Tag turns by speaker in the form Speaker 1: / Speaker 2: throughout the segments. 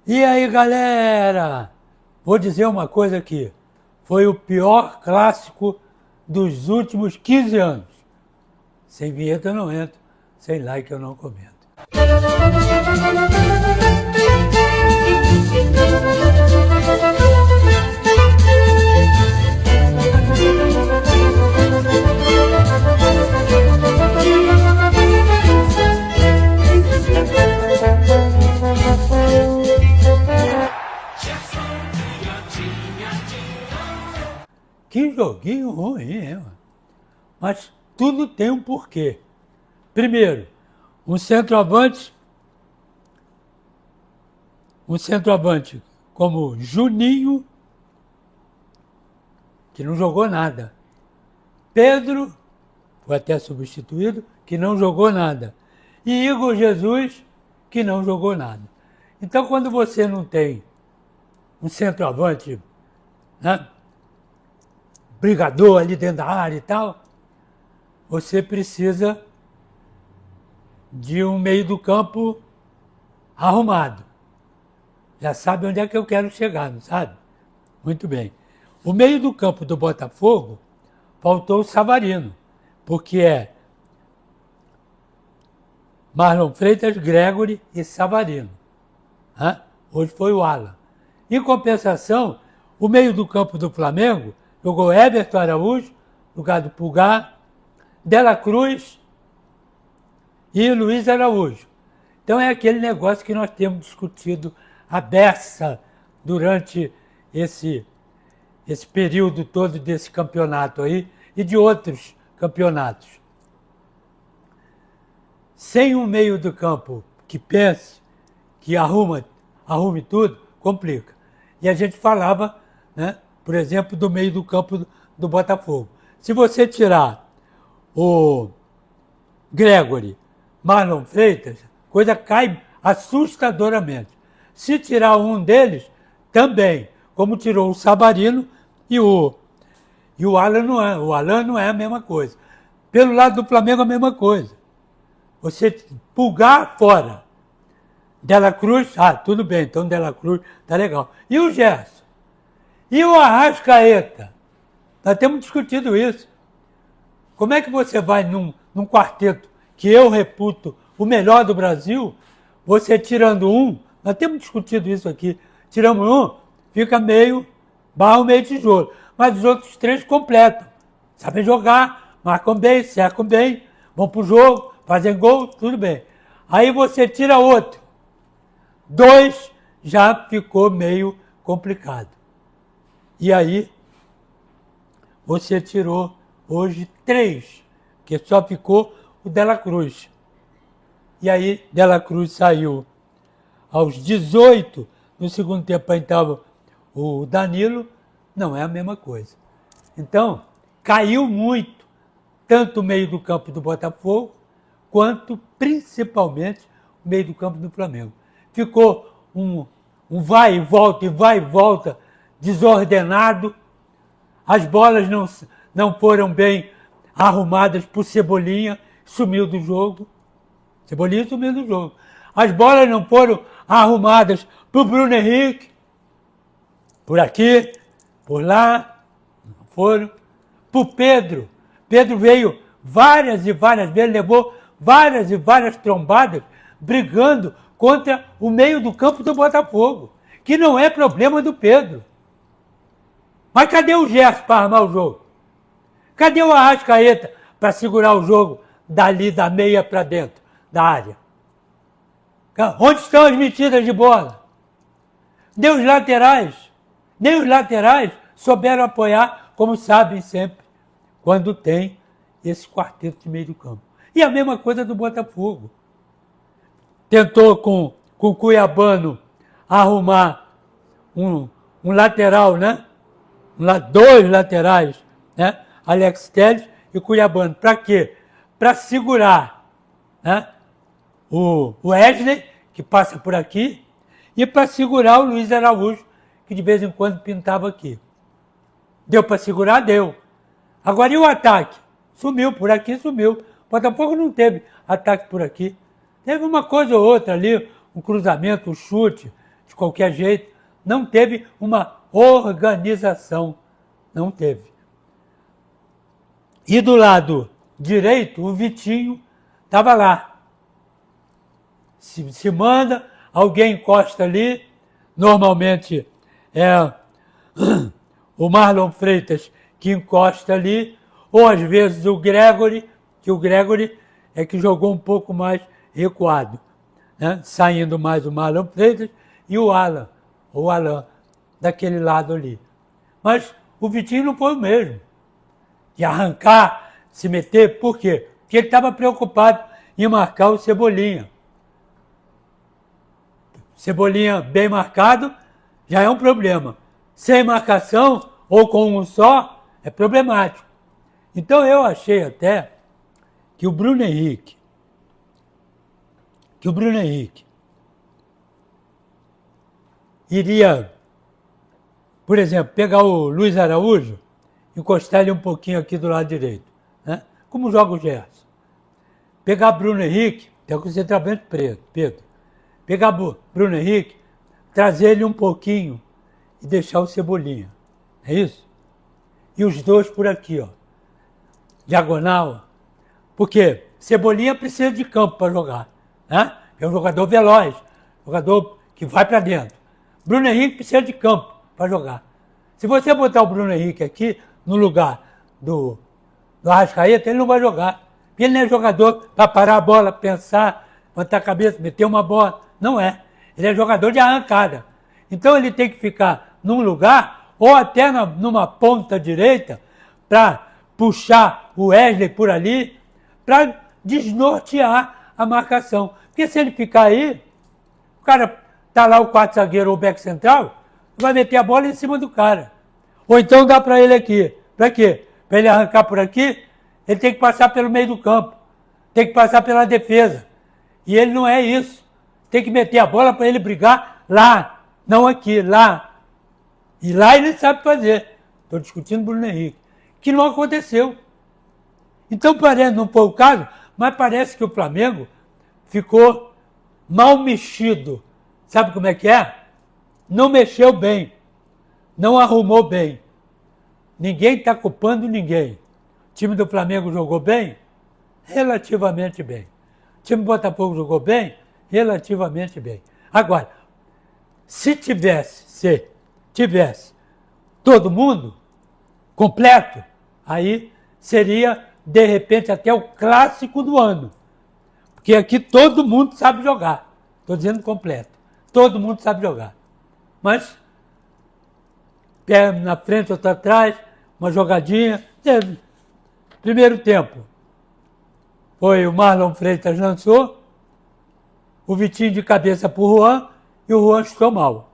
Speaker 1: E aí, galera? Vou dizer uma coisa aqui. Foi o pior clássico dos últimos 15 anos. Sem vinheta eu não entro, sem like eu não comento. Que joguinho ruim, hein, mano? Mas tudo tem um porquê. Primeiro, um centroavante como Juninho, que não jogou nada. Pedro, foi até substituído, que não jogou nada. E Igor Jesus, que não jogou nada. Então, quando você não tem um centroavante, né, brigador ali dentro da área e tal, você precisa de um meio do campo arrumado. Já sabe onde é que eu quero chegar, não sabe? Muito bem. O meio do campo do Botafogo faltou o Savarino, porque é Marlon Freitas, Gregory e Savarino. Hoje foi o Alan. Em compensação, o meio do campo do Flamengo jogou Everton Araújo, no lugar do Pulgar, Dela Cruz e Luiz Araújo. Então é aquele negócio que nós temos discutido a beça durante esse período todo desse campeonato aí e de outros campeonatos. Sem um meio do campo que pense, que arrume tudo, complica. E a gente falava, né, por exemplo, do meio do campo do Botafogo. Se você tirar o Gregory, Marlon Freitas, coisa cai assustadoramente. Se tirar um deles, também, como tirou o Savarino e o Alan não é. O Alan não é a mesma coisa. Pelo lado do Flamengo, a mesma coisa. Você Pulgar fora. Dela Cruz, tudo bem, então Dela Cruz tá legal. E o Gerson? E o Arrascaeta? Nós temos discutido isso. Como é que você vai num quarteto que eu reputo o melhor do Brasil, você tirando um, nós temos discutido isso aqui, tiramos um, fica meio tijolo. Mas os outros três completam. Sabem jogar, marcam bem, cercam bem, vão pro jogo, fazem gol, tudo bem. Aí você tira outro. 2 já ficou meio complicado. E aí você tirou hoje 3, que só ficou o Dela Cruz. E aí Dela Cruz saiu aos 18, no segundo tempo entrava o Danilo, não é a mesma coisa. Então, caiu muito, tanto o meio do campo do Botafogo, quanto principalmente o meio do campo do Flamengo. Ficou um vai e volta desordenado, as bolas não foram bem arrumadas por Cebolinha, sumiu do jogo. Cebolinha sumiu do jogo. As bolas não foram arrumadas para o Bruno Henrique, por aqui, por lá, não foram. Para o Pedro. Pedro veio várias e várias vezes, levou várias e várias trombadas, brigando contra o meio do campo do Botafogo, que não é problema do Pedro. Mas cadê o Gerson para armar o jogo? Cadê o Arrascaeta para segurar o jogo dali da meia para dentro da área? Onde estão as metidas de bola? Nem os laterais souberam apoiar, como sabem sempre, quando tem esse quarteto de meio do campo. E a mesma coisa do Botafogo. Tentou com o Cuiabano arrumar um lateral, né? 2 laterais, né? Alex Telles e Cuiabano. Para quê? Para segurar, né, o Wesley, que passa por aqui, e para segurar o Luiz Araújo, que de vez em quando pintava aqui. Deu para segurar? Deu. Agora e o ataque? Sumiu, por aqui sumiu. O Botafogo não teve ataque por aqui. Teve uma coisa ou outra ali, um cruzamento, um chute de qualquer jeito. Não teve uma organização. Não teve. E do lado direito, o Vitinho estava lá. Se manda, alguém encosta ali, normalmente é o Marlon Freitas que encosta ali, ou às vezes o Gregory, que o Gregory é que jogou um pouco mais recuado, né? Saindo mais o Marlon Freitas e o Alan, daquele lado ali. Mas o Vitinho não foi o mesmo. De arrancar, se meter, por quê? Porque ele estava preocupado em marcar o Cebolinha. Cebolinha bem marcado já é um problema. Sem marcação ou com um só é problemático. Então eu achei até que o Bruno Henrique iria, por exemplo, pegar o Luiz Araújo, encostar ele um pouquinho aqui do lado direito, né? Como joga o Gerson. Pegar Bruno Henrique, até com o centroavante Pedro. Pegar Bruno Henrique, trazer ele um pouquinho e deixar o Cebolinha. É isso? E os dois por aqui, ó. Diagonal. Porque Cebolinha precisa de campo para jogar, né? É um jogador veloz, jogador que vai para dentro. Bruno Henrique precisa de campo para jogar. Se você botar o Bruno Henrique aqui no lugar do Arrascaeta, ele não vai jogar. Porque ele não é jogador para parar a bola, pensar, levantar a cabeça, meter uma bola. Não é. Ele é jogador de arrancada. Então ele tem que ficar num lugar, ou até numa ponta direita, para puxar o Wesley por ali, para desnortear a marcação. Porque se ele ficar aí, o cara tá lá o quarto zagueiro ou o back central, vai meter a bola em cima do cara. Ou então dá para ele aqui. Para quê? Para ele arrancar por aqui, ele tem que passar pelo meio do campo. Tem que passar pela defesa. E ele não é isso. Tem que meter a bola para ele brigar lá, não aqui, lá. E lá ele sabe fazer. Estou discutindo Bruno Henrique. Que não aconteceu. Então parece, não foi o caso, mas parece que o Flamengo ficou mal mexido. Sabe como é que é? Não mexeu bem. Não arrumou bem. Ninguém está culpando ninguém. O time do Flamengo jogou bem? Relativamente bem. O time do Botafogo jogou bem? Relativamente bem. Agora, se tivesse todo mundo completo, aí seria, de repente, até o clássico do ano. Porque aqui todo mundo sabe jogar. Estou dizendo completo. Todo mundo sabe jogar. Mas, pé na frente, outro atrás, uma jogadinha. Primeiro tempo, foi o Marlon Freitas lançou, o Vitinho de cabeça para o Juan, e o Juan chutou mal.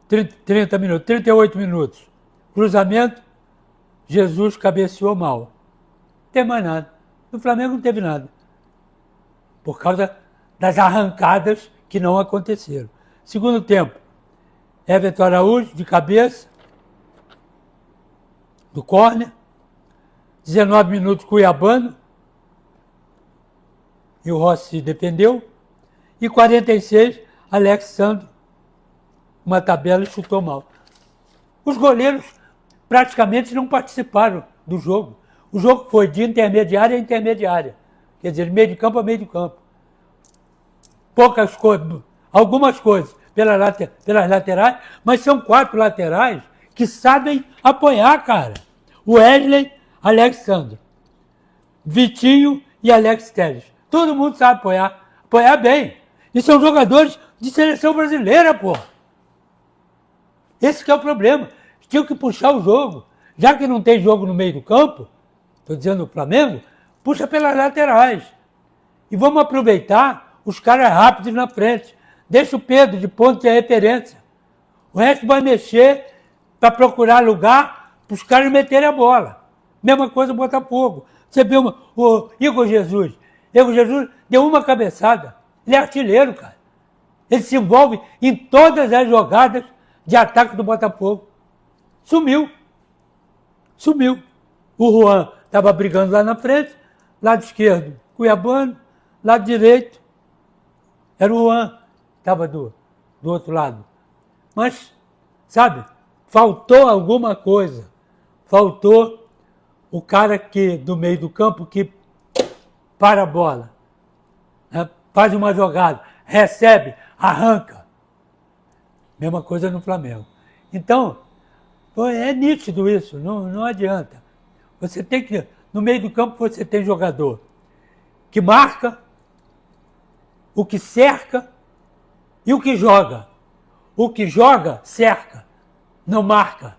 Speaker 1: 30 minutos, 38 minutos. Cruzamento, Jesus cabeceou mal. Não tem mais nada. No Flamengo não teve nada. Por causa das arrancadas que não aconteceram. Segundo tempo, Everton Araújo de cabeça, do córner. 19 minutos Cuiabano. E o Rossi defendeu. E 46, Alexandre, uma tabela e chutou mal. Os goleiros praticamente não participaram do jogo. O jogo foi de intermediária a intermediária. Quer dizer, meio de campo a meio de campo. Poucas coisas, algumas coisas pelas laterais, mas são 4 laterais que sabem apoiar, cara. O Wesley, Alexandre, Vitinho e Alex Telles. Todo mundo sabe apoiar bem. E são jogadores de seleção brasileira, pô. Esse que é o problema. Tinham que puxar o jogo. Já que não tem jogo no meio do campo, estou dizendo o Flamengo, puxa pelas laterais. E vamos aproveitar os caras rápidos na frente. Deixa o Pedro de ponto de referência. O resto vai mexer para procurar lugar para os caras meterem a bola. Mesma coisa o Botafogo. Você viu o Igor Jesus. Igor Jesus deu uma cabeçada. Ele é artilheiro, cara. Ele se envolve em todas as jogadas de ataque do Botafogo. Sumiu. O Juan estava brigando lá na frente, lado esquerdo, Cuiabano, lado direito, era o Juan. estava do outro lado. Mas, sabe, faltou alguma coisa. Faltou o cara que do meio do campo que para a bola, né? Faz uma jogada, recebe, arranca. Mesma coisa no Flamengo. Então, é nítido isso, não adianta. Você tem que, no meio do campo você tem jogador que marca, o que cerca e o que joga. O que joga, cerca, não marca.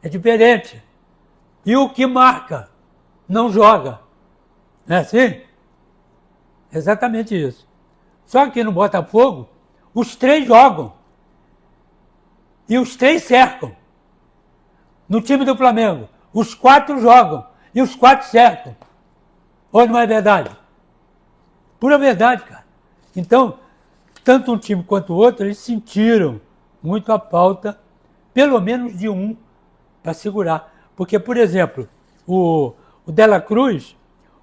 Speaker 1: É diferente. E o que marca, não joga. Não é assim? Exatamente isso. Só que no Botafogo, os três jogam. E os três cercam. No time do Flamengo, os quatro jogam. E os quatro cercam. Ou não é verdade? Pura verdade, cara. Então, tanto um time quanto o outro, eles sentiram muito a falta, pelo menos de um, para segurar. Porque, por exemplo, o Dela Cruz,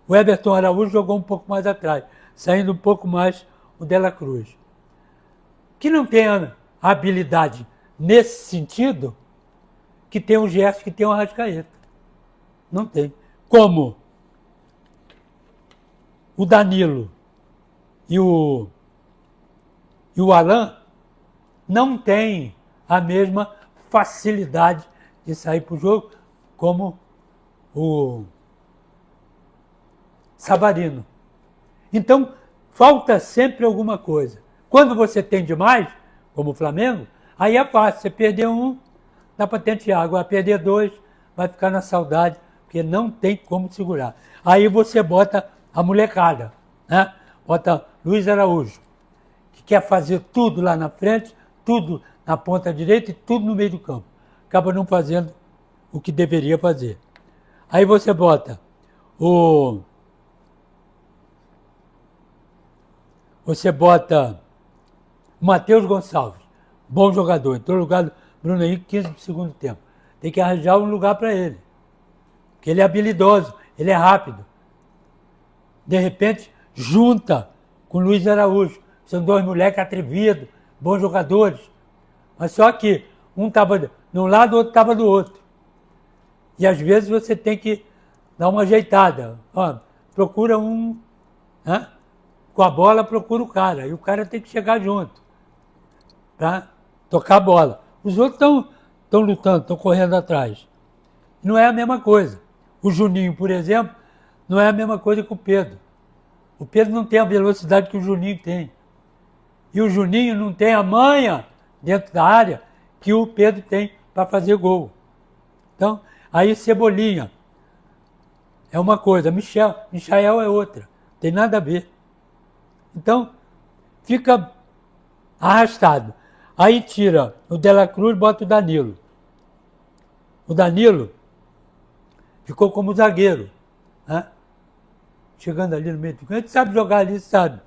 Speaker 1: o Everton Araújo jogou um pouco mais atrás, saindo um pouco mais o Dela Cruz. Que não tem a habilidade nesse sentido, que tem o Gerson, que tem o Arrascaeta. Não tem. Como o Danilo e o Alan não têm a mesma facilidade de sair para o jogo como o Savarino. Então, falta sempre alguma coisa. Quando você tem demais, como o Flamengo, aí é fácil. Você perder um, dá para tentear. Agora, perder dois, vai ficar na saudade, porque não tem como segurar. Aí você bota a molecada, né? Bota Luiz Araújo, que quer fazer tudo lá na frente, tudo na ponta direita e tudo no meio do campo. Acaba não fazendo o que deveria fazer. Aí você bota o Matheus Gonçalves, bom jogador, entrou no lugar do Bruno Henrique 15 do segundo tempo. Tem que arranjar um lugar para ele, porque ele é habilidoso, ele é rápido. De repente, junta com o Luiz Araújo. São dois moleques atrevidos, bons jogadores. Mas só que um estava de um lado, o outro estava do outro. E às vezes você tem que dar uma ajeitada. Ó, procura um, né? Com a bola procura o cara. E o cara tem que chegar junto para tocar a bola. Os outros estão lutando, estão correndo atrás. Não é a mesma coisa. O Juninho, por exemplo, não é a mesma coisa que o Pedro. O Pedro não tem a velocidade que o Juninho tem. E o Juninho não tem a manha dentro da área que o Pedro tem para fazer gol. Então, aí Cebolinha é uma coisa, Michael é outra. Tem nada a ver. Então, fica arrastado. Aí tira o Dela Cruz e bota o Danilo. O Danilo ficou como zagueiro, né? Chegando ali no meio do campo. A gente sabe jogar ali, sabe.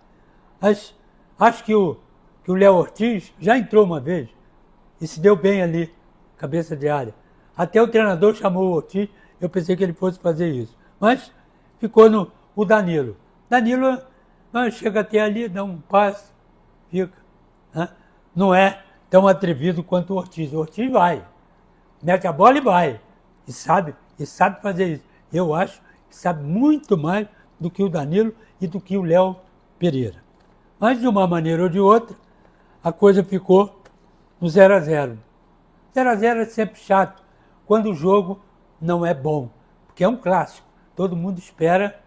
Speaker 1: Mas acho que o Léo Ortiz já entrou uma vez e se deu bem ali, cabeça de área. Até o treinador chamou o Ortiz, eu pensei que ele fosse fazer isso. Mas ficou o Danilo. Danilo chega até ali, dá um passe, fica. Né? Não é tão atrevido quanto o Ortiz. O Ortiz vai, mete a bola e vai. E sabe fazer isso. Eu acho que sabe muito mais do que o Danilo e do que o Léo Pereira. Mas, de uma maneira ou de outra, a coisa ficou no 0-0. 0-0 é sempre chato quando o jogo não é bom, porque é um clássico. Todo mundo espera,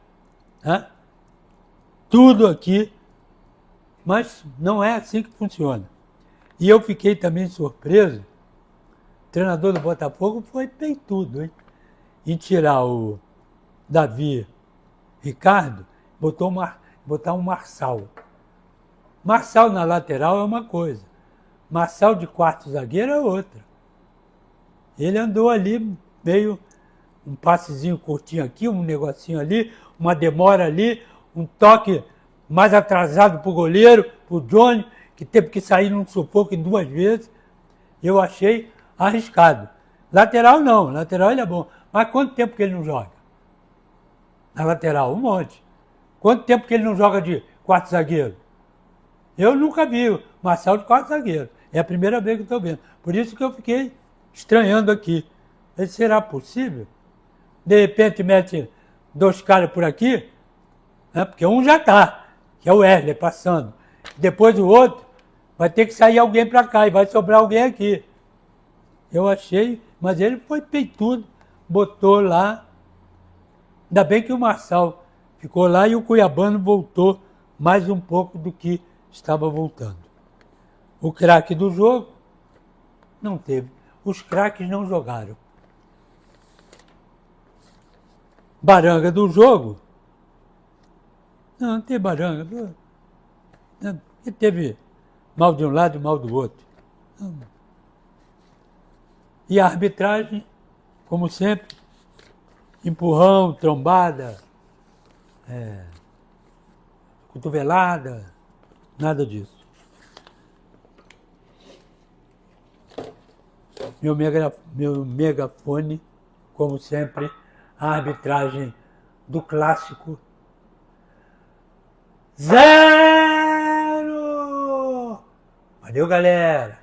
Speaker 1: né, tudo aqui, mas não é assim que funciona. E eu fiquei também surpreso, o treinador do Botafogo foi bem tudo, hein? Em tirar o Davi Ricardo, botar um Marçal. Marçal na lateral é uma coisa, Marçal de quarto zagueiro é outra. Ele andou ali, meio um passezinho curtinho aqui, um negocinho ali, uma demora ali, um toque mais atrasado para o goleiro, para o Johnny, que teve que sair num sufoco em 2 vezes. Eu achei arriscado. Lateral não, lateral ele é bom. Mas quanto tempo que ele não joga? Na lateral, um monte. Quanto tempo que ele não joga de quarto zagueiro? Eu nunca vi o Marçal de quarto zagueiro. É a primeira vez que estou vendo. Por isso que eu fiquei estranhando aqui. Mas será possível? De repente mete 2 caras por aqui, né? Porque um já está, que é o Wesley passando. Depois o outro, vai ter que sair alguém para cá e vai sobrar alguém aqui. Eu achei, mas ele foi peitudo, botou lá. Ainda bem que o Marçal ficou lá e o Cuiabano voltou mais um pouco do que estava voltando. O craque do jogo não teve. Os craques não jogaram. Baranga do jogo? Não tem baranga. E teve mal de um lado e mal do outro. E a arbitragem, como sempre, empurrão, trombada, cotovelada, nada disso. Meu megafone, como sempre, a arbitragem do clássico. 0! Valeu, galera!